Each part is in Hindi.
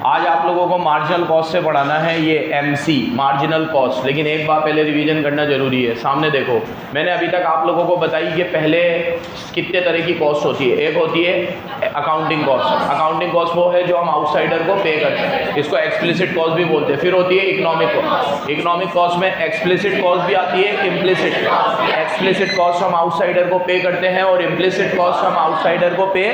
आज आप लोगों को मार्जिनल कॉस्ट से पढ़ाना है ये एमसी मार्जिनल कॉस्ट। लेकिन एक बार पहले रिवीजन करना जरूरी है। सामने देखो, मैंने अभी तक आप लोगों को बताई कि पहले कितने तरह की कॉस्ट होती है। एक होती है अकाउंटिंग कॉस्ट। अकाउंटिंग कॉस्ट वो है जो हम आउटसाइडर को पे करते हैं, इसको एक्सप्लिसिट कॉस्ट भी बोलते हैं। फिर होती है इकोनॉमिक कॉस्ट। इकोनॉमिक कॉस्ट में एक्सप्लिसिट कॉस्ट भी आती है, इम्प्लिसिट। एक्सप्लिसिट कॉस्ट हम आउटसाइडर को पे करते हैं और इम्प्लिसिट कॉस्ट हम आउटसाइडर को पे,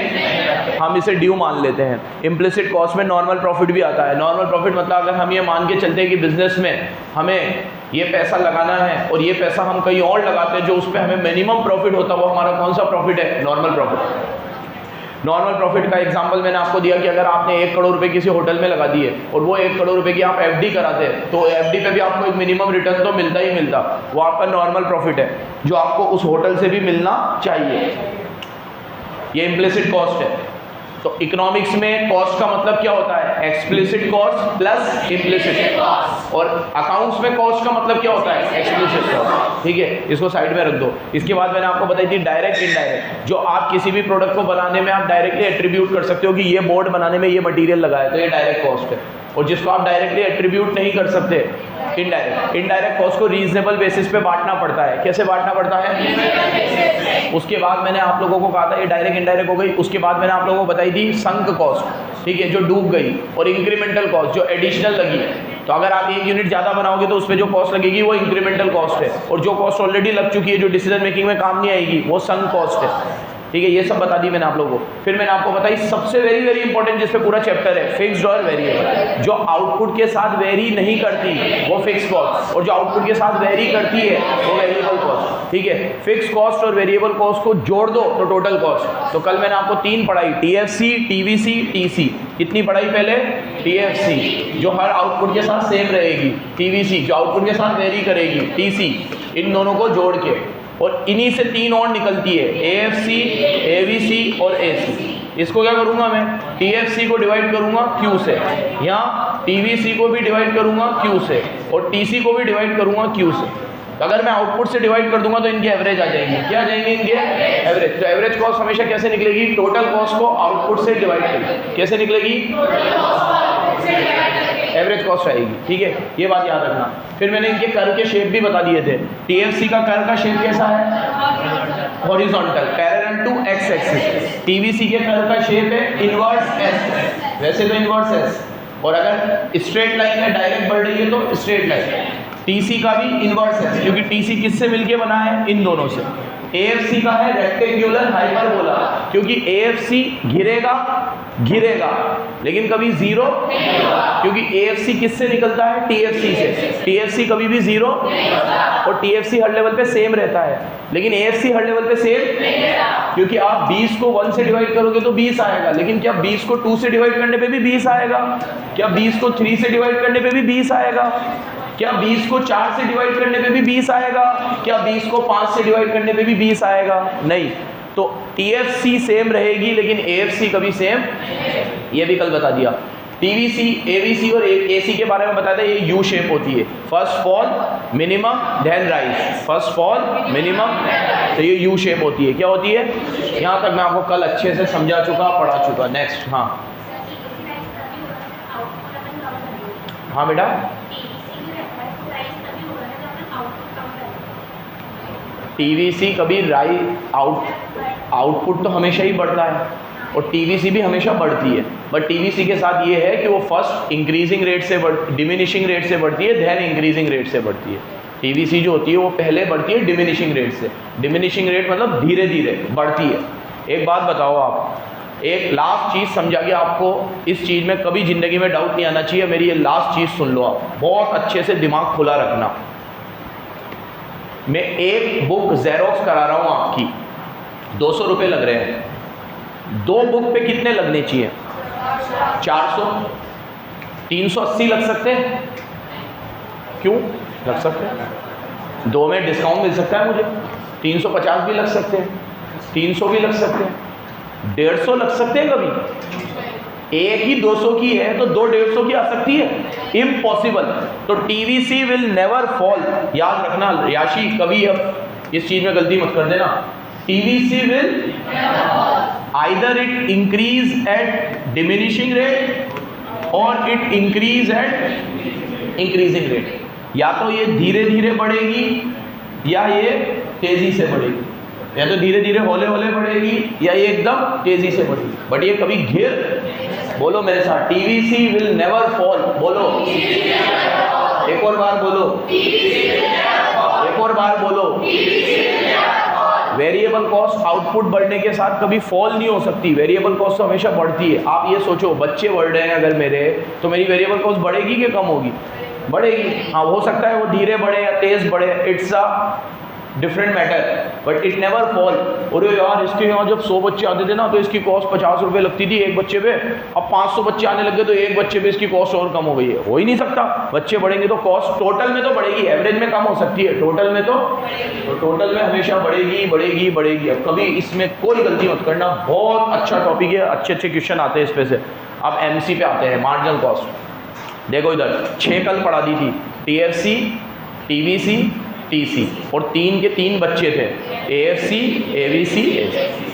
हम इसे ड्यू मान लेते हैं। इम्प्लिसिट कॉस्ट में नॉर्मल प्रॉफिट भी आता है। नॉर्मल प्रॉफिट मतलब अगर हम ये मान के चलते हैं कि बिजनेस में हमें ये पैसा लगाना है और ये पैसा हम कहीं और लगाते हैं जो उस पर हमें मिनिमम प्रॉफिट होता है, वो हमारा कौन सा प्रॉफिट है? Normal profit. नॉर्मल प्रॉफिट का एग्जांपल मैंने आपको दिया कि अगर आपने 1 करोड़ रुपए किसी होटल में लगा दिए और वो 1 करोड़ रुपए की आप एफडी कराते हैं, तो एफडी पे भी आपको एक मिनिमम रिटर्न तो मिलता ही मिलता, वो आपका नॉर्मल प्रॉफिट है जो आपको उस होटल से भी मिलना चाहिए। ये इम्प्लिसिट कॉस्ट है। तो इकोनॉमिक्स में कॉस्ट का मतलब क्या होता है? Explicit cost plus implicit cost. और अकाउंट्स में कॉस्ट का मतलब क्या होता है? Explicit cost. ठीक है, इसको साइड में रख दो। इसके बाद मैंने आपको बताई थी डायरेक्ट इनडायरेक्ट, जो आप किसी भी प्रोडक्ट को बनाने में आप डायरेक्टली एट्रीब्यूट कर सकते हो कि ये बोर्ड बनाने में ये मटीरियल लगा है, तो ये डायरेक्ट कॉस्ट है। और जिसको आप डायरेक्टली एट्रीब्यूट नहीं कर सकते, इनडायरेक्ट। इनडायरेक्ट कॉस्ट को रीजनेबल बेसिस पे बांटना पड़ता है। कैसे बांटना पड़ता है? उसके बाद मैंने आप लोगों को कहा था ये डायरेक्ट इनडायरेक्ट हो गई। उसके बाद मैंने आप लोगों को बताई थी संक कॉस्ट, ठीक है, जो डूब गई, और इंक्रीमेंटल कॉस्ट जो एडिशनल लगी। तो अगर आप 1 यूनिट ज़्यादा बनाओगे तो उस पर जो कॉस्ट लगेगी वो इंक्रीमेंटल कॉस्ट है, और जो कॉस्ट ऑलरेडी लग चुकी है जो डिसीजन मेकिंग में काम नहीं आएगी वो संक कॉस्ट है। ठीक है, ये सब बता दी मैंने आप लोगों को। फिर मैंने आपको बताई सबसे वेरी इंपॉर्टेंट जिस पे पूरा चैप्टर है, फिक्स्ड और वेरिएबल। जो आउटपुट के साथ वेरी नहीं करती वो फिक्स कॉस्ट, और जो आउटपुट के साथ वेरी करती है वो वेरिएबल कॉस्ट। ठीक है, फिक्स कॉस्ट और वेरिएबल कॉस्ट को जोड़ दो तो टोटल कॉस्ट। तो कल मैंने आपको 3 पढ़ाई, टीएफसी, टीवीसी, टीसी। कितनी पढ़ाई पहले? टीएफसी जो हर आउटपुट के साथ सेम रहेगी, टीवीसी जो आउटपुट के साथ वेरी करेगी, टीसी इन दोनों को जोड़ के, और इन्हीं से 3 और निकलती है, एएफसी, एवीसी और एसी। इसको क्या करूंगा मैं? टीएफसी को डिवाइड करूंगा क्यू से, या टीवीसी को भी डिवाइड करूंगा क्यू से, और टीसी को भी डिवाइड करूंगा क्यू से। तो अगर मैं आउटपुट से डिवाइड कर दूंगा तो इनकी एवरेज आ जाएगी। क्या आ जाएंगे इनके? एवरेज। तो एवरेज कॉस्ट हमेशा कैसे निकलेगी? टोटल कॉस्ट को आउटपुट से डिवाइड करके। कैसे निकलेगी? एवरेज कॉस्ट आएगी। ठीक है, ये बात याद रखना। फिर मैंने इनके कर्व के शेप भी बता दिए थे। टीएफसी का कर्व का शेप कैसा है? Horizontal, parallel to X axis. TVC के कर्व का शेप है इनवर्स एस, वैसे तो इनवर्स एस, और अगर स्ट्रेट लाइन है डायरेक्ट बढ़ रही है तो स्ट्रेट लाइन। टीसी का भी इनवर्स है, क्योंकि टीसी किससे मिलके बना है? इन दोनों से। एएफसी का है रेक्टेंगुलर हाइपरबोला, क्योंकि एएफसी घिरेगा लेकिन कभी जीरो, क्योंकि एएफसी किससे निकलता है? टीएफसी से। टीएफसी कभी भी जीरो, और टीएफसी हर लेवल पे सेम रहता है, लेकिन एएफसी हर लेवल पे सेम, क्योंकि आप 20 को 1 से डिवाइड करोगे तो 20 आएगा, लेकिन क्या 20 को 2 से डिवाइड करने पे भी 20 आएगा? क्या 20 को 3 से डिवाइड करने पे भी 20 आएगा? क्या 20 को 4 से डिवाइड करने पे भी 20 आएगा? क्या 20 को 5 से डिवाइड करने पे भी 20 आएगा? नहीं। तो टीएफसी सेम रहेगी लेकिन एएफसी कभी सेम, ये भी कल बता दिया। टीवीसी, एवीसी और एसी के बारे में बताते हैं, ये यू शेप होती है। First fall minimum then rise, first fall minimum, तो ये यू शेप होती है। क्या होती है? यहाँ तक मैं आपको कल अच्छे से समझा चुका, पढ़ा चुका। नेक्स्ट, हाँ बेटा, टीवीसी कभी आउटपुट तो हमेशा ही बढ़ता है, और टीवीसी भी हमेशा बढ़ती है, बट टीवीसी के साथ ये है कि वो फर्स्ट इंक्रीजिंग रेट से डिमिनिशिंग रेट से बढ़ती है, देन इंक्रीजिंग रेट से बढ़ती है। टीवीसी जो होती है वो पहले बढ़ती है डिमिनिशिंग रेट से। डिमिनिशिंग रेट मतलब धीरे धीरे बढ़ती है। एक बात बताओ, आप एक लास्ट चीज़ समझा के आपको इस चीज़ में कभी ज़िंदगी में डाउट नहीं आना चाहिए। मेरी ये लास्ट चीज़ सुन लो, आप बहुत अच्छे से दिमाग खुला रखना। मैं एक बुक जेरोक्स करा रहा हूँ आपकी, 200 रुपये लग रहे हैं। 2 बुक पे कितने लगने चाहिए? 400, 380 लग सकते हैं? क्यों लग सकते हैं? 2 में डिस्काउंट मिल सकता है मुझे, 350 भी लग सकते हैं, 300 भी लग सकते हैं, 150 लग सकते हैं। कभी एक ही 200 की है तो 2 150 की आ सकती है? इम्पॉसिबल। तो टीवीसी विल नेवर फॉल, याद रखना याशी, कभी अब इस चीज में गलती मत कर देना। TVC will either it increase at diminishing rate और it increase at increasing rate. या तो ये धीरे धीरे बढ़ेगी या ये तेजी से बढ़ेगी, या तो धीरे धीरे हौले हौले बढ़ेगी या ये एकदम तेजी से बढ़ेगी, बट ये कभी बोलो मेरे साथ, टीवीसी विल नेवर फॉल। बोलो एक और बार बोलो, एक और बार बोलो। वेरिएबल कॉस्ट आउटपुट बढ़ने के साथ कभी फॉल नहीं हो सकती, वेरिएबल कॉस्ट तो हमेशा बढ़ती है। आप ये सोचो, बच्चे बढ़ रहे हैं अगर मेरे, तो मेरी वेरिएबल कॉस्ट बढ़ेगी कि कम होगी? बढ़ेगी। हाँ, हो सकता है वो धीरे बढ़े या तेज बढ़े, it's a different matter, but it never fall. और यार इसके यहाँ जब 100 बच्चे आते थे ना तो इसकी कॉस्ट 50 रुपये लगती थी एक बच्चे पे, अब 500 बच्चे आने लगे तो एक बच्चे पे इसकी कॉस्ट और कम हो गई है। हो ही नहीं सकता, बच्चे बढ़ेंगे तो कॉस्ट टोटल में तो बढ़ेगी, एवरेज में कम हो सकती है, टोटल में तो टोटल में हमेशा बढ़ेगी बढ़ेगी बढ़ेगी। अब कभी इसमें कोई गलती मत करना, बहुत अच्छा टॉपिक है, अच्छे अच्छे क्वेश्चन आते हैं इस पे से। अब एमसी पे आते हैं, मार्जिनल कॉस्ट। देखो इधर 6 कल पढ़ा दी थी, टीएफसी, टीवीसी, टीसी, और 3 के 3 बच्चे थे, एएफसी, एवीसी,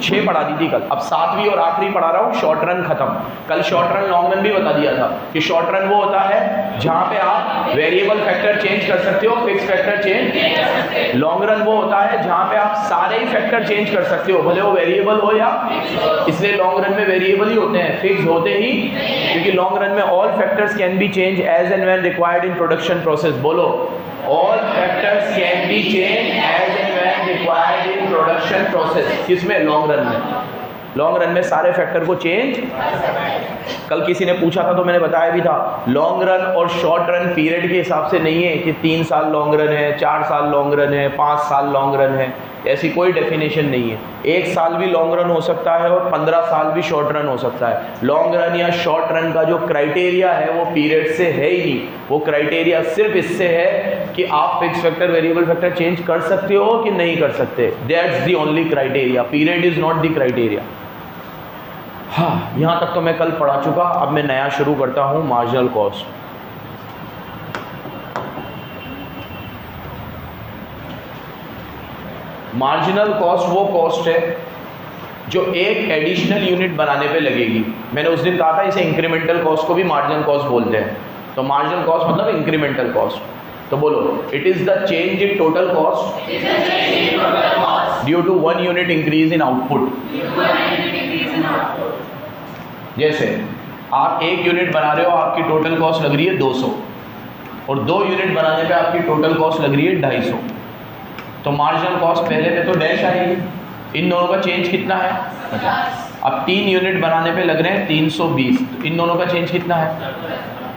6 पढ़ा दी थी कल। अब 7वीं और आखिरी पढ़ा रहा हूँ, शॉर्ट रन खत्म। कल शॉर्ट रन लॉन्ग रन भी बता दिया था कि शॉर्ट रन वो होता है जहाँ पे आप वेरिएबल फैक्टर चेंज कर सकते हो, fix factor change. Long run वो होता है जहाँ पे आप सारे ही फैक्टर चेंज कर सकते हो, भले वो वेरिएबल हो या, इसलिए लॉन्ग रन में वेरिएबल ही होते हैं, फिक्स होते ही, क्योंकि लॉन्ग रन में all factors can be change as and when required in production process. बोलो, all factors can be changed as and when required in production process। किसमें? लॉन्ग रन में। लॉन्ग रन में सारे फैक्टर को चेंज। कल किसी ने पूछा था तो मैंने बताया भी था, लॉन्ग रन और शॉर्ट रन पीरियड के हिसाब से नहीं है कि 3 साल लॉन्ग रन है, 4 साल लॉन्ग रन है, 5 साल लॉन्ग रन है, ऐसी कोई डेफिनेशन नहीं है। 1 साल भी लॉन्ग रन हो सकता है और 15 साल भी शॉर्ट रन हो सकता है। लॉन्ग रन या शॉर्ट रन का जो क्राइटेरिया है वो पीरियड से है ही नहीं, वो क्राइटेरिया सिर्फ इससे है कि आप fix factor variable factor change कर सकते हो कि नहीं कर सकते, that's the only criteria, period is not the criteria. हाँ, यहाँ तक तो मैं कल पढ़ा चुका, अब मैं नया शुरू करता हूँ, मार्जिनल कॉस्ट। मार्जिनल कॉस्ट वो कॉस्ट है जो एक एडिशनल यूनिट बनाने पे लगेगी। मैंने उस दिन कहा था इसे इंक्रीमेंटल कॉस्ट को भी मार्जिनल कॉस्ट बोलते हैं। तो मार्जिनल कॉस्ट मतलब इंक्रीमेंटल कॉस्ट। तो बोलो, it is the change in total cost due to 1 unit increase in output. जैसे आप 1 यूनिट बना रहे हो, आपकी टोटल कॉस्ट लग रही है 200, और 2 यूनिट बनाने पे आपकी टोटल कॉस्ट लग रही है 250। तो मार्जिनल कॉस्ट पहले पे तो डैश आएगी, इन दोनों का चेंज कितना है? 50। अब 3 यूनिट बनाने पे लग रहे हैं 320, तो इन दोनों का चेंज कितना है?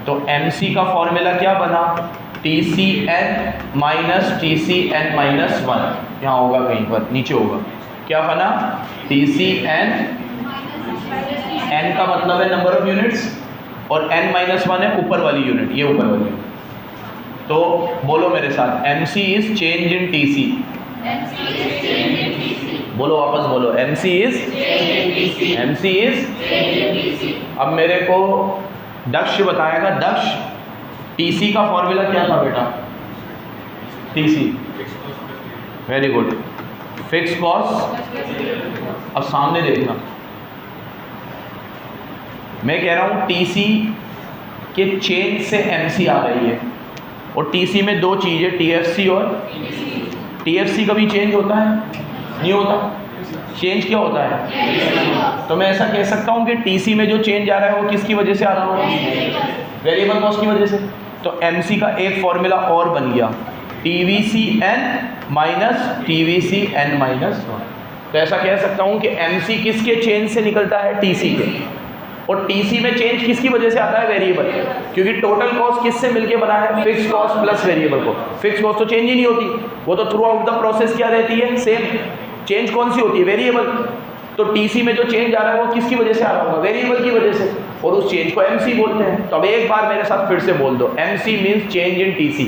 तो MC का फॉर्मूला क्या बना? TCN माइनस TCN माइनस 1, यहाँ होगा कहीं पर नीचे होगा, क्या बना? TCN, N का मतलब है नंबर ऑफ यूनिट्स, और N माइनस 1 है ऊपर वाली यूनिट, ये ऊपर वाली यूनिट। तो बोलो मेरे साथ, MC is change in TC। बोलो वापस बोलो, MC इज। अब मेरे को दक्ष बताएगा, दक्ष TC का फॉर्मूला क्या था बेटा? TC, very good, fix cost. अब सामने देखना, मैं कह रहा हूँ TC के चेंज से MC आ रही है, और TC में 2 चीज़ें, TFC और TFC कभी चेंज होता है? नहीं होता। चेंज क्या होता है? तो मैं ऐसा कह सकता हूँ कि TC में जो चेंज आ रहा है वो किसकी वजह से आ रहा होगा? वेरिएबल कॉस्ट की वजह से। तो MC का एक फॉर्मूला और बन गया, TVCN माइनस TVCN माइनस 1। तो ऐसा कह सकता हूँ कि MC किसके चेंज से निकलता है? TC के। और TC में चेंज किसकी वजह से आता है? वेरिएबल, क्योंकि टोटल कॉस्ट किससे मिलके बना है? फिक्स कॉस्ट प्लस वेरिएबल को। फिक्स कॉस्ट तो चेंज ही नहीं होती, वो तो थ्रू आउट द प्रोसेस क्या रहती है? सेम। चेंज कौन सी होती है? वेरिएबल। तो TC में जो चेंज आ रहा है वो किसकी वजह से आ रहा होगा? वेरिएबल की वजह से, और उस चेंज को MC बोलते हैं। तो अब एक बार मेरे साथ फिर से बोल दो, MC means change in TC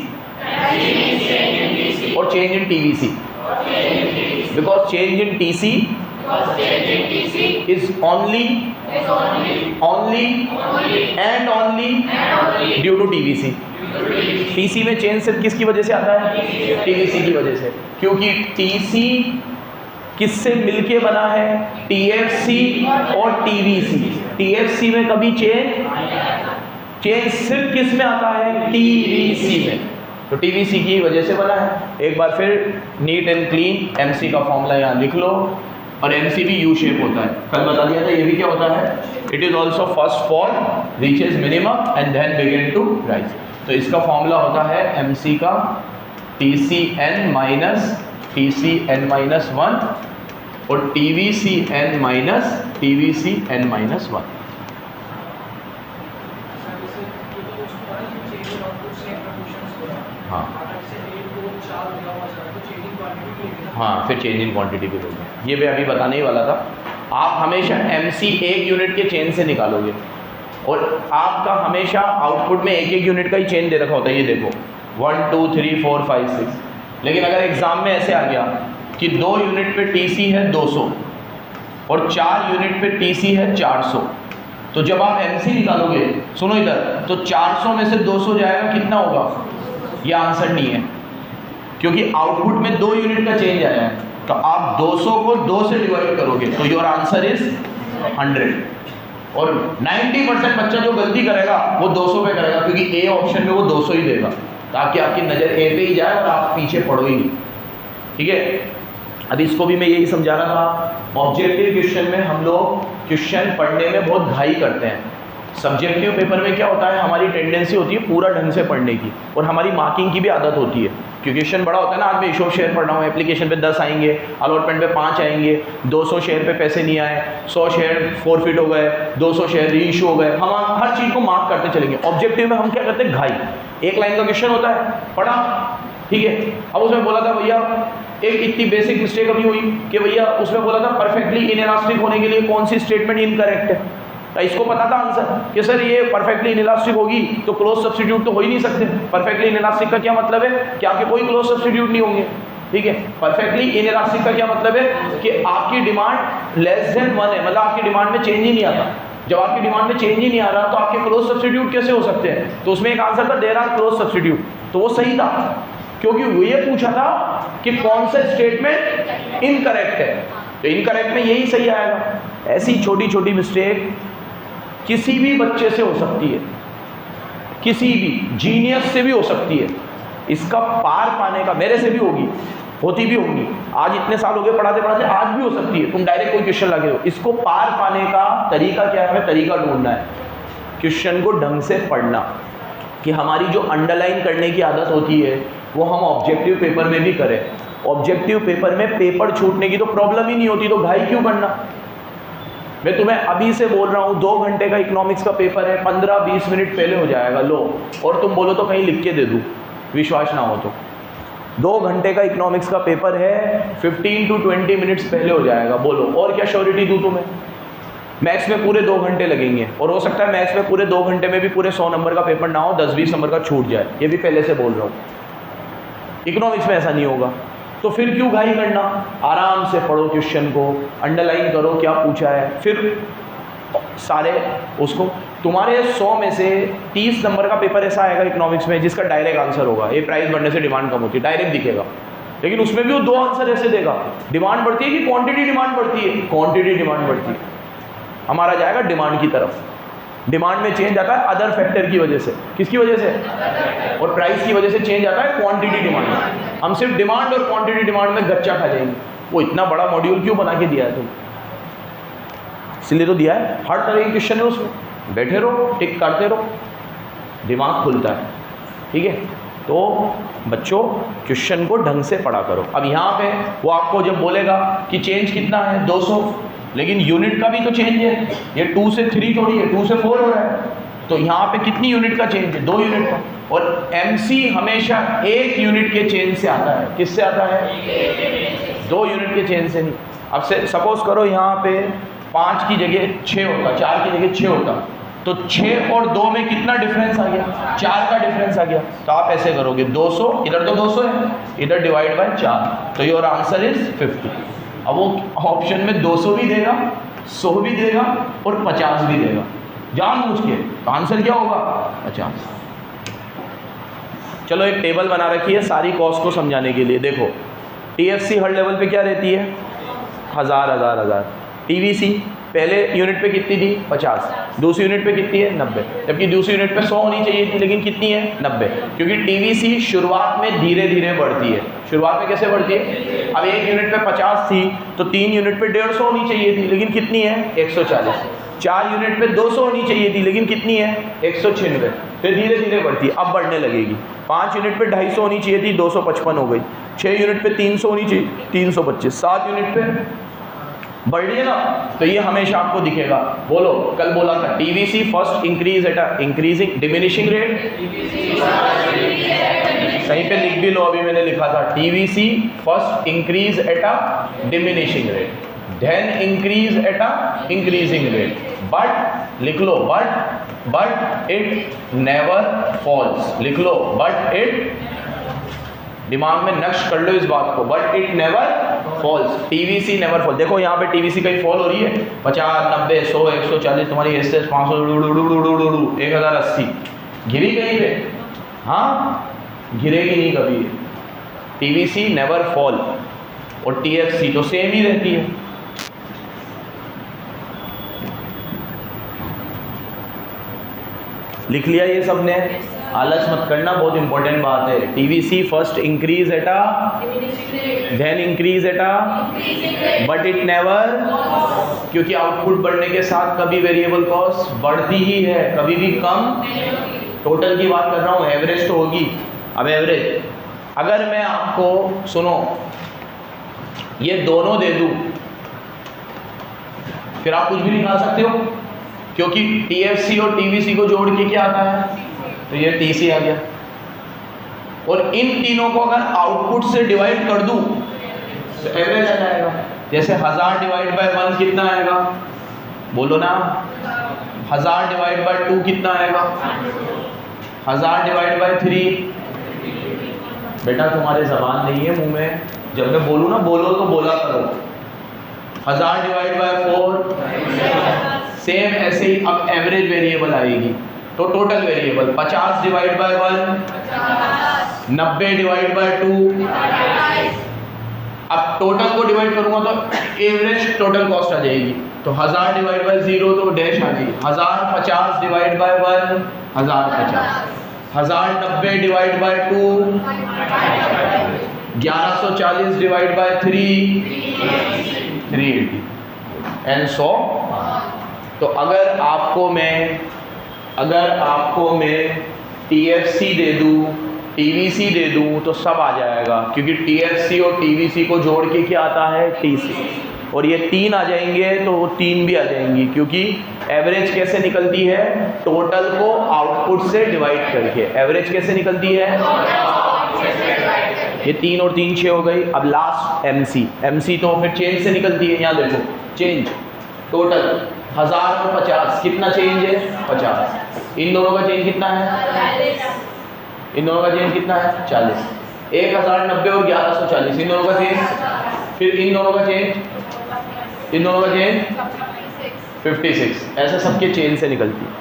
और change in TVC, because change in TC is only and only due to TVC। TC में चेंज सिर्फ किसकी वजह से आता है? TVC की वजह से, क्योंकि TC किससे मिलके बना है? TFC और TVC। TFC में कभी चेंज चेंज सिर्फ किस में आता है? टीवीसी में। तो टीवीसी की वजह से बना है। एक बार फिर नीट एंड क्लीन एमसी का फॉर्मूला यहाँ लिख लो, और एमसी भी यू शेप होता है, कल बता दिया था। ये भी क्या होता है? It is also first fall reaches minimum and then begin to rise. तो इसका फॉर्मूला होता है एमसी का TCN माइनस TCN-1 और TVCN माइनस TVCN-1। हाँ, फिर चेंज इन क्वांटिटी भी होगा। ये मैं अभी बताने ही वाला था। आप हमेशा एमसी एक यूनिट के चेन से निकालोगे, और आपका हमेशा आउटपुट में एक एक यूनिट का ही चेन दे रखा होता है। ये देखो 1 2 3 4 5 6। लेकिन अगर एग्जाम में ऐसे आ गया कि 2 यूनिट पे टीसी है 200 और 4 यूनिट पे टीसी है 400, तो जब आप एमसी निकालोगे, सुनो इधर, तो 400 में से 200 जाएगा, कितना होगा? ये आंसर नहीं है, क्योंकि आउटपुट में 2 यूनिट का चेंज आया है। तो आप 200 को 2 से डिवाइड करोगे तो योर आंसर इज 100। और 90% बच्चा जो गलती करेगा वो 200 पे करेगा, क्योंकि ए ऑप्शन में वो 200 ही देगा, ताकि आपकी नज़र ए पे ही जाए और आप पीछे पढ़ो ही नहीं। ठीक है, अब इसको भी मैं यही समझा रहा था। ऑब्जेक्टिव क्वेश्चन में हम लोग क्वेश्चन पढ़ने में बहुत घाई करते हैं। सब्जेक्टिव पेपर में क्या होता है, हमारी टेंडेंसी होती है पूरा ढंग से पढ़ने की, और हमारी मार्किंग की भी आदत होती है। क्योंकि क्वेश्चन बड़ा होता है ना, आज मैं इशू शेयर पढ़ रहा हूँ, एप्लीकेशन पे 10 आएंगे, अलॉटमेंट पे 5 आएंगे, 200 शेयर पे पैसे नहीं आए, 100 शेयर फॉरफिट हो गए, 200 शेयर री इशू हो गए। हम हर चीज़ को मार्क करते चलेंगे। ऑब्जेक्टिव में हम क्या करते हैं, घाई। एक लाइन का क्वेश्चन होता है, पढ़ा, ठीक है, अब उसमें बोला था भैया, एक इतनी बेसिक मिस्टेक अभी हुई कि भैया उसमें बोला था परफेक्टली इनइलास्टिक होने के लिए कौन सी स्टेटमेंट इनकरेक्ट है। इसको पता था आंसर कि सर ये परफेक्टली इनइलास्टिक होगी तो क्लोज सब्स्टिट्यूट तो हो ही नहीं सकते। परफेक्टली इनइलास्टिक का क्या मतलब है कि आपके कोई क्लोज सब्स्टिट्यूट नहीं होंगे। ठीक है, परफेक्टली इनइलास्टिक का क्या मतलब है कि आपकी डिमांड लेस देन 1 है, मतलब आपकी डिमांड में चेंज ही नहीं आता। जब आपकी डिमांड में चेंज ही नहीं आ रहा तो आपके क्लोज सब्स्टिट्यूट कैसे हो सकते हैं? तो उसमें एक आंसर था देयर आर क्लोज सब्स्टिट्यूट, तो वो सही था, क्योंकि वो ये पूछा था कि कौन सा स्टेटमेंट इनकरेक्ट है, तो इनकरेक्ट में यही सही आएगा। ऐसी छोटी छोटी मिस्टेक किसी भी बच्चे से हो सकती है, किसी भी जीनियस से भी हो सकती है। इसका पार पाने का, मेरे से भी होगी, होती भी होगी, आज इतने साल हो गए पढ़ाते पढ़ाते, आज भी हो सकती है। तुम डायरेक्ट कोई क्वेश्चन लगे हो, इसको पार पाने का तरीका क्या है? तरीका ढूंढना है, क्वेश्चन को ढंग से पढ़ना, कि हमारी जो अंडरलाइन करने की आदत होती है वो हम ऑब्जेक्टिव पेपर में भी करें। ऑब्जेक्टिव पेपर में पेपर छूटने की तो प्रॉब्लम ही नहीं होती, तो घाई क्यों करना? मैं तुम्हें अभी से बोल रहा हूँ 2 घंटे का इकोनॉमिक्स का पेपर है, 15-20 मिनट पहले हो जाएगा, लो, और तुम बोलो तो कहीं लिख के दे दूँ, विश्वास ना हो तो। 2 घंटे का इकोनॉमिक्स का पेपर है, 15 to 20 मिनट्स पहले हो जाएगा, बोलो और क्या श्योरिटी दूँ तुम्हें? मैथ्स में पूरे 2 घंटे लगेंगे, और हो सकता है मैथ्स में पूरे 2 घंटे में भी पूरे 100 नंबर का पेपर ना हो, 10-20 नंबर का छूट जाए, ये भी पहले से बोल रहा हूँ। इकोनॉमिक्स में ऐसा नहीं होगा, तो फिर क्यों घाई करना? आराम से पढ़ो क्वेश्चन को, अंडरलाइन करो क्या पूछा है, फिर सारे उसको। तुम्हारे 100 में से 30 नंबर का पेपर ऐसा आएगा इकोनॉमिक्स में जिसका डायरेक्ट आंसर होगा, ये प्राइस बढ़ने से डिमांड कम होती है, डायरेक्ट दिखेगा। लेकिन उसमें भी वो 2 आंसर ऐसे देगा, डिमांड बढ़ती है कि क्वांटिटी डिमांड बढ़ती है? क्वांटिटी डिमांड बढ़ती है। हमारा जाएगा डिमांड की तरफ। डिमांड में चेंज आता है अदर फैक्टर की वजह से। किसकी वजह से? और प्राइस की वजह से चेंज आता है क्वांटिटी डिमांड। हम सिर्फ डिमांड और क्वांटिटी डिमांड में गच्चा खा जाएंगे। वो इतना बड़ा मॉड्यूल क्यों बना के दिया है तुम? इसलिए तो दिया है, हर तरह के क्वेश्चन है उसमें, बैठे रहो, टिक करते रहो, दिमाग खुलता है। ठीक है, तो बच्चों क्वेश्चन को ढंग से पढ़ा करो। अब यहाँ पे वो आपको जब बोलेगा कि चेंज कितना है 200, लेकिन यूनिट का भी तो चेंज है, ये 2 से 3 थोड़ी है, 2 से 4 हो रहा है, तो यहाँ पे कितनी यूनिट का चेंज है? 2 यूनिट का। और एमसी हमेशा 1 यूनिट के चेंज से आता है। किससे आता है? 2 यूनिट के चेंज से नहीं। अब से सपोज करो यहाँ पे 5 की जगह 6 होता, 4 की जगह 6 होता, तो 6 और 2 में कितना डिफरेंस आ गया? 4 का डिफरेंस आ गया। तो आप ऐसे करोगे 200, इधर तो 200 है, इधर डिवाइड बाय 4, तो योर आंसर इज 50। अब वो ऑप्शन में 200 भी देगा, 100 भी देगा और 50 भी देगा, जानबूझ के। तो आंसर क्या होगा? 50। चलो एक टेबल बना रखी है सारी कॉस्ट को समझाने के लिए। देखो टीएफसी हर लेवल पे क्या रहती है? 1000 1000 1000। टीवीसी पहले यूनिट पे कितनी थी 50, दूसरी यूनिट पे कितनी है 90, जबकि दूसरी यूनिट पे 100 होनी चाहिए थी, लेकिन कितनी है 90, क्योंकि टीवीसी शुरुआत में धीरे धीरे बढ़ती है। शुरुआत में कैसे बढ़ती है? अब एक यूनिट पे 50 थी तो 3 यूनिट पे 150 होनी चाहिए थी, लेकिन कितनी है 140। 4 यूनिट पे 200 होनी चाहिए थी, लेकिन कितनी है 196। फिर धीरे धीरे बढ़ती है, अब बढ़ने लगेगी। 5 यूनिट पे 250 होनी चाहिए थी, 255 हो गई। 6 यूनिट पे 300 होनी चाहिए, 325। 7 यूनिट पे बढ़ रही है ना, तो ये हमेशा आपको दिखेगा। बोलो, कल बोला था TVC first increase at a increasing diminishing rate. सही पे लिख भी लो, अभी मैंने लिखा था TVC first increase at a diminishing rate, then increase at a increasing rate, but लिख लो but it never falls। लिख लो but it, दिमाग में नक्श कर लो इस बात को, but it never falls। TVC never fall. देखो यहाँ पे टीवीसी कहीं फॉल हो रही है? 50, 90, 100, 140, तुम्हारी एसएस 500, 1080 गिरी कहीं पे? हाँ, गिरेगी नहीं कभी। टीवीसी नेवर फॉल, और टीएफसी तो सेम ही रहती है। लिख लिया ये सबने? आलस मत करना, बहुत इंपॉर्टेंट बात है। TVC first increase at a, then increase at a, but it never, क्योंकि आउटपुट बढ़ने के साथ कभी वेरिएबल कॉस्ट बढ़ती ही है, कभी भी कम। टोटल की बात कर रहा हूँ, एवरेज तो होगी। अब एवरेज अगर मैं आपको, सुनो, ये दोनों दे दूं, फिर आप कुछ भी निकाल सकते हो, क्योंकि टीएफसी और टीवीसी को जोड़ के क्या आता है? तो ये टीसी आ गया। और इन तीनों को अगर आउटपुट से डिवाइड कर दूं तो एवरेज आ जाएगा। जैसे 1000 डिवाइड बाय 1 कितना आएगा? बोलो ना। 1000 डिवाइड बाय 2 कितना आएगा? 1000 डिवाइड बाय 3। बेटा तुम्हारे जबान नहीं है मुंह में, जब मैं बोलूँ ना बोलो तो बोला करो। 1000 डिवाइड बाय 4, सेम ऐसे ही अब एवरेज वेरिएबल आएगी, तो total variable 50 divide by 1, 90 divide by 2। अब टोटल को डिवाइड करूंगा तो एवरेज टोटल कॉस्ट आ जाएगी, तो 1000 डिवाइड बाय 0 तो डैश आ गई। 1050 divide by 1, 1050। 1090 divide by 2, 1140 divide by 3, 380, and so. तो अगर आपको मैं टीएफसी दे दूं, टीवीसी दे दूं, तो सब आ जाएगा, क्योंकि टीएफसी और टीवीसी को जोड़ के क्या आता है? टीसी। और ये 3 आ जाएंगे तो 3 भी आ जाएंगी, क्योंकि एवरेज कैसे निकलती है? टोटल को आउटपुट से डिवाइड करके। एवरेज कैसे निकलती है? ये 3 और 3 6 हो गई। अब लास्ट एमसी। एमसी तो फिर चेंज से निकलती है। यहाँ देखो चेंज, टोटल 1000 और 50 कितना चेंज है? 50। इन दोनों का चेंज कितना है? इन दोनों का चेंज कितना है? 40। 1090 और 1140 इन दोनों का चेंज। फिर इन दोनों का चेंज, इन दोनों का चेंज 56। ऐसे सबके चेंज से निकलती है।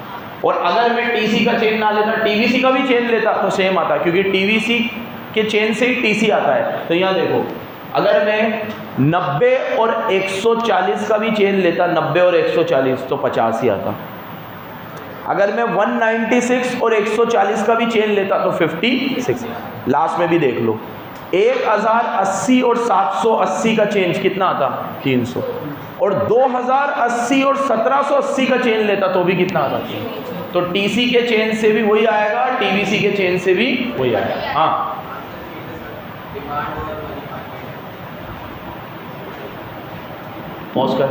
और अगर मैं टीसी का चेंज ना लेता, टीवीसी का भी चेंज लेता तो सेम आता, क्योंकि टीवीसी के चेंज से ही टीसी आता है। तो यहाँ देखो, अगर मैं 90 और 140 का भी चेंज लेता, 90 और 140, तो 50 ही आता। अगर मैं 196 और 140 का भी चेंज लेता तो 56। लास्ट में भी देख लो, 1080 और 780 का चेंज कितना आता? 300। और 2080 और 1780 का चेंज लेता तो भी कितना आता? तो टीसी के चेंज से भी वही आएगा, टीवीसी के चेंज से भी वही आएगा। हाँ, पॉज कर।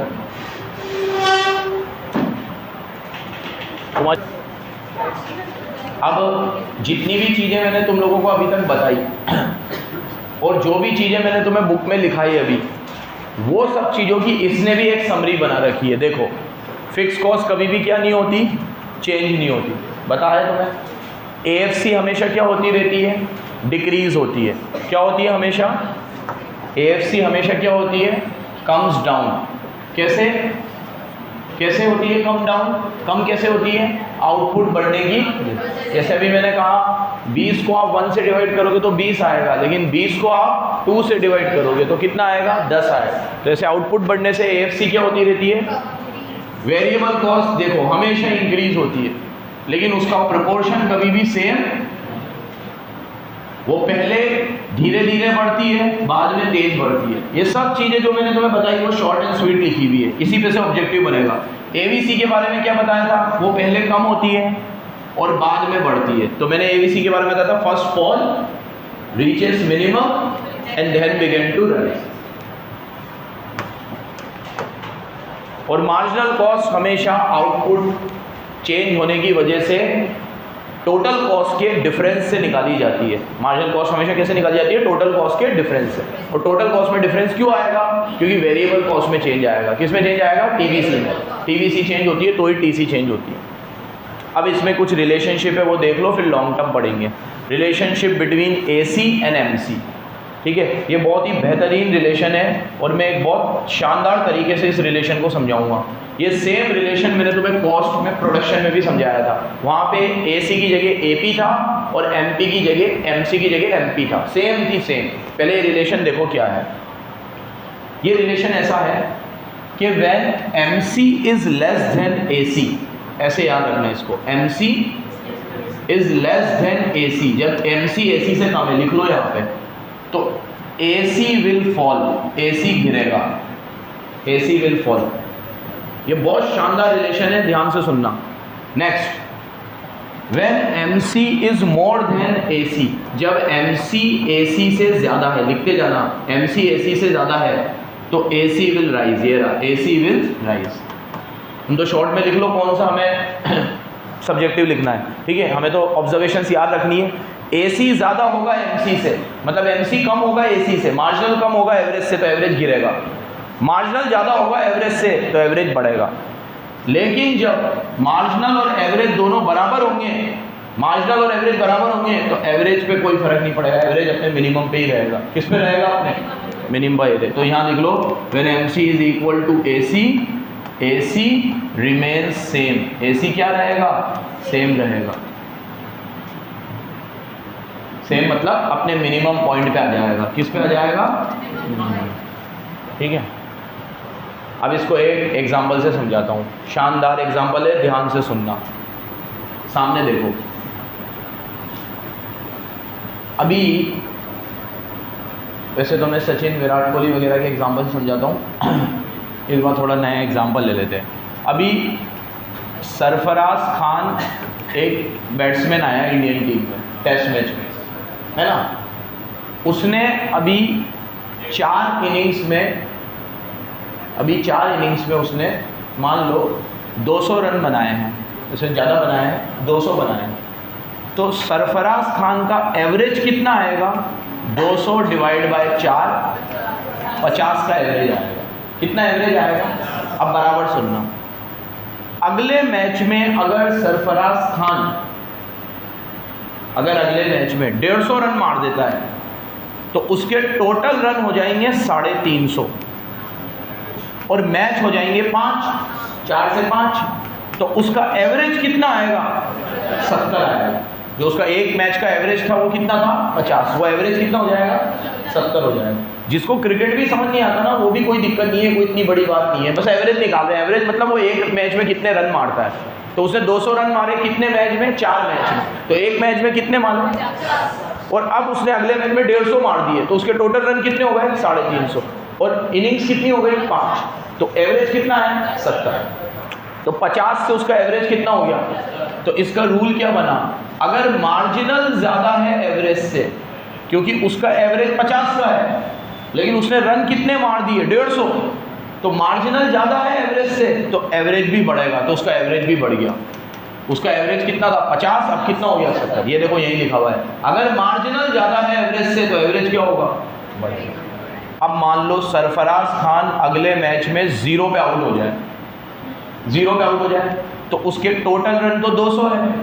अब जितनी भी चीज़ें मैंने तुम लोगों को अभी तक बताई और जो भी चीज़ें मैंने तुम्हें बुक में लिखाई अभी, वो सब चीज़ों की इसने भी एक समरी बना रखी है। देखो, फिक्स कॉस्ट कभी भी क्या नहीं होती? चेंज नहीं होती। बताया तुम्हें। एएफसी हमेशा क्या होती रहती है? डिक्रीज होती है। क्या होती है हमेशा? एएफसी हमेशा क्या होती है? Comes down. कैसे कैसे होती है कम डाउन? कम कैसे होती है? आउटपुट बढ़ने की। जैसे अभी मैंने कहा 20 को आप 1 से डिवाइड करोगे तो 20 आएगा, लेकिन 20 को आप 2 से डिवाइड करोगे तो कितना आएगा? 10 आएगा। तो ऐसे आउटपुट बढ़ने से एएफसी क्या होती रहती है? वेरिएबल कॉस्ट देखो हमेशा इंक्रीज होती है, लेकिन उसका प्रोपोर्शन कभी भी सेम, वो पहले धीरे धीरे बढ़ती है, बाद में तेज बढ़ती है। ये सब चीजें जो मैंने तुम्हें बताई वो शॉर्ट एंड स्वीट लिखी हुई है, इसी पे से ऑब्जेक्टिव बनेगा। एबीसी के बारे में क्या बताया था, वो पहले कम होती है और बाद में बढ़ती है। तो मैंने एबीसी के बारे में बताया था, first fall reaches minimum and then begin to rise. और मार्जिनल कॉस्ट हमेशा आउटपुट चेंज होने की वजह से टोटल कॉस्ट के डिफरेंस से निकाली जाती है। मार्जिनल कॉस्ट हमेशा कैसे निकाली जाती है, टोटल कॉस्ट के डिफरेंस से। और टोटल कॉस्ट में डिफरेंस क्यों आएगा, क्योंकि वेरिएबल कॉस्ट में चेंज आएगा। किस में चेंज आएगा, टीवीसी में। टीवीसी चेंज होती है तो ही टीसी चेंज होती है। अब इसमें कुछ रिलेशनशिप है वो देख लो, फिर लॉन्ग टर्म पढ़ेंगे। Relationship between AC and MC, ठीक है, ये बहुत ही बेहतरीन रिलेशन है और मैं एक बहुत शानदार तरीके से इस रिलेशन को समझाऊंगा। ये सेम रिलेशन मैंने तुम्हें कॉस्ट में, प्रोडक्शन में भी समझाया था। वहाँ पे एसी की जगह एपी था और एमपी की जगह, एमसी की जगह एमपी था, सेम थी सेम। पहले ये रिलेशन देखो क्या है। ये रिलेशन ऐसा है कि when MC is less than AC, ऐसे याद रखना इसको, MC is less than AC, जब एमसी एसी से कम है, लिख लो यहाँ पे, तो AC विल फॉल, AC गिरेगा, AC विल फॉल। ये बहुत शानदार रिलेशन है, ध्यान से सुनना। Next, when MC is more than AC, जब MC AC से ज़्यादा है, लिखते जाना, MC AC से ज़्यादा है तो AC विल राइज। ये रहा, AC विल राइज। हम तो शॉर्ट में लिख लो कौन सा हमें सब्जेक्टिव लिखना है, ठीक है। हमें तो ऑब्जर्वेशंस याद रखनी है। AC ज़्यादा होगा MC से, मतलब MC कम होगा AC से। मार्जिनल कम होगा एवरेज से तो एवरेज गिरेगा, मार्जिनल ज़्यादा होगा एवरेज से तो एवरेज बढ़ेगा। लेकिन जब मार्जिनल और एवरेज दोनों बराबर होंगे, मार्जिनल और एवरेज बराबर होंगे तो एवरेज पे कोई फर्क नहीं पड़ेगा, एवरेज अपने मिनिमम पे ही रहेगा। किस पे रहेगा, अपने मिनिमम पे ही। तो यहाँ लिख लो, when MC is equal to AC, AC remains same. AC क्या रहेगा, सेम रहेगा। सेम मतलब अपने मिनिमम पॉइंट पे आ जाएगा। किस पे आ जाएगा, ठीक है। अब इसको एक एग्जांपल से समझाता हूँ, शानदार एग्जांपल है, ध्यान से सुनना। सामने देखो, अभी वैसे तो मैं सचिन, विराट कोहली वगैरह के एग्जांपल से समझाता हूँ, इस बार थोड़ा नया एग्जांपल ले लेते हैं। अभी सरफराज खान एक बैट्समैन आया इंडियन टीम में टेस्ट मैच में, है ना। उसने अभी 4 इनिंग्स में उसने मान लो 200 रन बनाए हैं, उसने ज़्यादा बनाए हैं, 200 बनाए हैं। तो सरफराज खान का एवरेज कितना आएगा, 200 डिवाइड बाय 4, 50 का एवरेज आएगा। कितना एवरेज आएगा, अब बराबर सुनना। अगले मैच में अगर सरफराज खान अगर अगले मैच में 150 रन मार देता है तो उसके टोटल रन हो जाएंगे 350 और मैच हो जाएंगे 5, 4 से 5, तो उसका एवरेज कितना आएगा, 70 आएगा। जो उसका एक मैच का एवरेज था वो कितना था, 50, वो एवरेज कितना हो जाएगा, 70 हो जाएगा। जिसको क्रिकेट भी समझ नहीं आता ना, वो भी कोई दिक्कत नहीं है, कोई इतनी बड़ी बात नहीं है, बस एवरेज निकाल रहे हैं। एवरेज मतलब वो एक मैच में कितने रन मारता है। तो उसने 200 रन मारे कितने मैच में, 4 मैच में, तो एक मैच में कितने मारे, और अब उसने अगले मैच में 150 मार दिए तो उसके टोटल रन कितने हो गए, 350, और इनिंग्स कितनी हो गई, 5, तो एवरेज कितना है, 70। तो 50 से उसका एवरेज कितना हो गया। तो इसका रूल क्या बना, अगर मार्जिनल ज़्यादा है एवरेज से, क्योंकि उसका एवरेज 50 का है लेकिन उसने रन कितने मार दिए, 150, तो मार्जिनल ज़्यादा है एवरेज से तो एवरेज भी बढ़ेगा, तो उसका एवरेज भी बढ़ गया। उसका एवरेज कितना था, 50, अब कितना हो गया, 70। ये देखो यही लिखा हुआ है, अगर मार्जिनल ज़्यादा है एवरेज से तो एवरेज क्या होगा, बढ़ेगा। अब मान लो सरफराज खान अगले मैच में 0 पे आउट हो जाए, 0 पे आउट हो जाए तो उसके टोटल रन तो 200 है,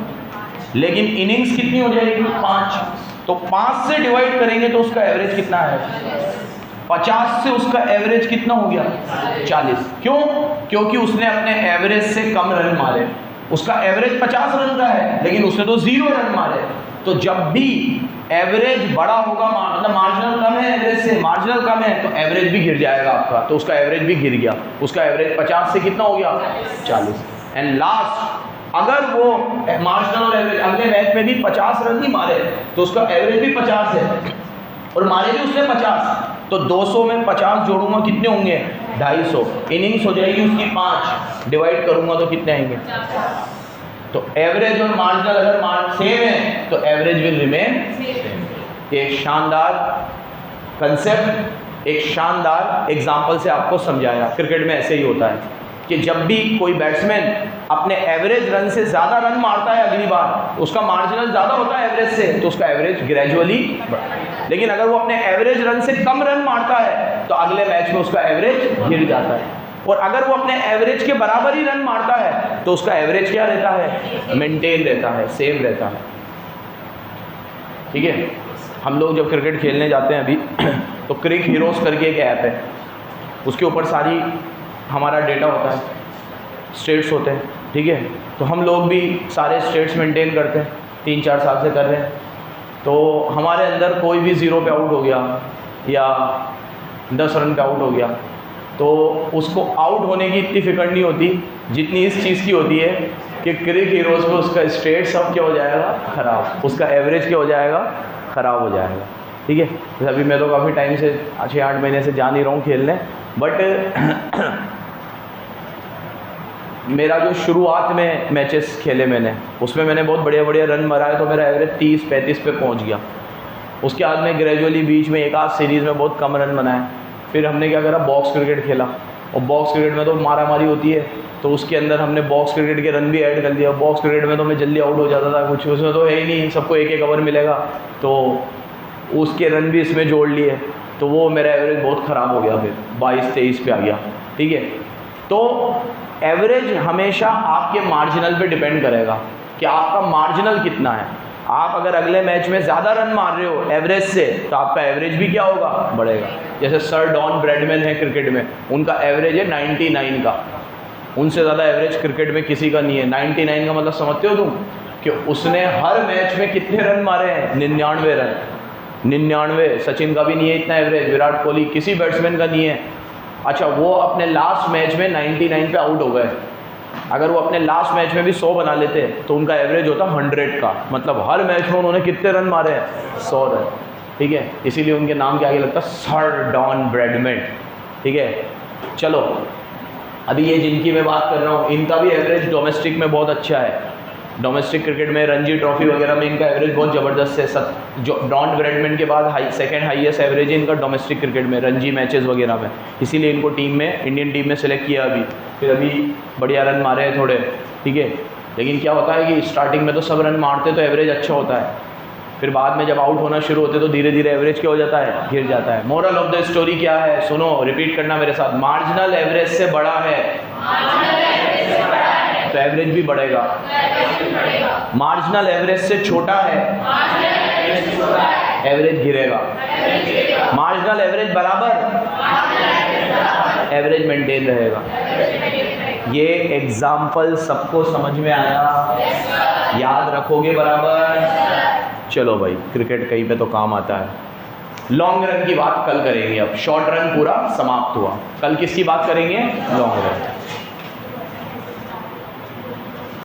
लेकिन इनिंग्स कितनी हो जाएगी, 5, तो 5 से डिवाइड करेंगे तो उसका एवरेज कितना है, 50 से उसका एवरेज कितना हो गया, 40। क्यों, क्योंकि उसने अपने एवरेज से कम रन मारे। उसका एवरेज 50 रन का है लेकिन उसने तो 0 रन मारे, तो जब भी एवरेज बड़ा होगा, मतलब मार्जिनल कम है एवरेज से, मार्जिनल कम है तो एवरेज भी गिर जाएगा आपका, तो उसका एवरेज भी गिर गया, उसका एवरेज 50 से कितना हो गया 40। एंड लास्ट अगर वो मार्जिनल और एवरेज अगले मैच में भी 50 रन ही मारे तो उसका एवरेज भी 50 है और मारे भी उसने 50, तो 200 में 50 जोड़ूंगा कितने होंगे 250, इनिंग्स हो जाएगी उसकी 5, डिवाइड करूंगा तो कितने आएंगे। तो एवरेज और मार्जिनल अगर सेम है तो एवरेज विल रिमेन सेम। एक शानदार कंसेप्ट, एक शानदार एग्जांपल से आपको समझाया। क्रिकेट में ऐसे ही होता है कि जब भी कोई बैट्समैन अपने एवरेज रन से ज़्यादा रन मारता है अगली बार, उसका मार्जिनल ज़्यादा होता है एवरेज से, तो उसका एवरेज ग्रेजुअली बढ़ता है। लेकिन अगर वो अपने एवरेज रन से कम रन मारता है तो अगले मैच में उसका एवरेज गिर जाता है, और अगर वो अपने एवरेज के बराबर ही रन मारता है तो उसका एवरेज क्या रहता है, मेंटेन रहता है, सेम रहता है। ठीक है, हम लोग जब क्रिकेट खेलने जाते हैं अभी तो क्रिक हीरोज़ करके एक ऐप है, उसके ऊपर सारी हमारा डेटा होता है, स्टेट्स होते हैं। ठीक है, तो हम लोग भी सारे स्टेट्स मेंटेन करते हैं, 3-4 साल से कर रहे हैं। तो हमारे अंदर कोई भी 0 पे आउट हो गया या 10 रन पे आउट हो गया तो उसको आउट होने की इतनी फिक्र नहीं होती जितनी इस चीज़ की होती है कि क्रिक हीरोज़ को उसका स्टेट सब क्या हो जाएगा ख़राब, उसका एवरेज क्या हो जाएगा ख़राब हो जाएगा। ठीक है, तो अभी मैं तो काफ़ी टाइम से 6-8 महीने से जा नहीं रहा हूँ खेलने, बट मेरा जो शुरुआत में मैचेस खेले मैंने उसमें मैंने बहुत बढ़िया बढ़िया रन मारा, तो मेरा एवरेज 30-35 पे पहुंच गया। उसके बाद में ग्रेजुअली बीच में एक आध सीरीज़ में बहुत कम रन बनाए। फिर हमने क्या करा, बॉक्स क्रिकेट खेला, और बॉक्स क्रिकेट में तो मारा मारी होती है, तो उसके अंदर हमने बॉक्स क्रिकेट के रन भी ऐड कर दिया। बॉक्स क्रिकेट में तो मैं जल्दी आउट हो जाता था, कुछ उसमें तो है ही नहीं, सबको 1-1 ओवर मिलेगा, तो उसके रन भी इसमें जोड़ लिए, तो वो मेरा एवरेज बहुत ख़राब हो गया, फिर 22-23 पे आ गया। ठीक है, तो एवरेज हमेशा आपके मार्जिनल पे डिपेंड करेगा कि आपका मार्जिनल कितना है। आप अगर अगले मैच में ज़्यादा रन मार रहे हो एवरेज से तो आपका एवरेज भी क्या होगा, बढ़ेगा। जैसे सर डॉन ब्रैडमैन है क्रिकेट में, उनका एवरेज है 99 का, उनसे ज़्यादा एवरेज क्रिकेट में किसी का नहीं है। 99 का मतलब समझते हो तुम कि उसने हर मैच में कितने रन मारे हैं, 99 रन। 99, सचिन का भी नहीं है इतना एवरेज, विराट कोहली किसी बैट्समैन का नहीं है। अच्छा, वो अपने लास्ट मैच में 99 पे आउट हो गए, अगर वो अपने लास्ट मैच में भी 100 बना लेते तो उनका एवरेज होता 100 का, मतलब हर मैच में उन्होंने कितने रन मारे हैं, 100 रन। ठीक है, इसीलिए उनके नाम के आगे लगता सर डॉन ब्रैडमैन। ठीक है, चलो अभी ये जिनकी मैं बात कर रहा हूँ इनका भी एवरेज डोमेस्टिक में बहुत अच्छा है। डोमेस्टिक क्रिकेट में रणजी ट्रॉफी वगैरह में इनका एवरेज बहुत ज़बरदस्त है। जो डॉन ब्रैडमैन के बाद सेकंड हाईएस्ट एवरेज है इनका डोमेस्टिक क्रिकेट में, रणजी मैचेस वगैरह में, इसीलिए इनको टीम में, इंडियन टीम में सेलेक्ट किया अभी। फिर अभी बढ़िया रन मारे हैं थोड़े। ठीक है, लेकिन क्या होता है कि स्टार्टिंग में तो सब रन मारते तो एवरेज अच्छा होता है, फिर बाद में जब आउट होना शुरू होते तो धीरे धीरे एवरेज क्या हो जाता है, गिर जाता है। मोरल ऑफ द स्टोरी क्या है, सुनो, रिपीट करना मेरे साथ, मार्जिनल एवरेज से बड़ा है तो एवरेज भी बढ़ेगा, मार्जिनल एवरेज से छोटा है एवरेज गिरेगा, मार्जिनल एवरेज बराबर एवरेज मेंटेन रहेगा। ये एग्जाम्पल सबको समझ में आया, याद रखोगे बराबर। चलो भाई, क्रिकेट कहीं पे तो काम आता है। लॉन्ग रन की बात कल करेंगे, अब शॉर्ट रन पूरा समाप्त हुआ, कल किसकी बात करेंगे, लॉन्ग रन।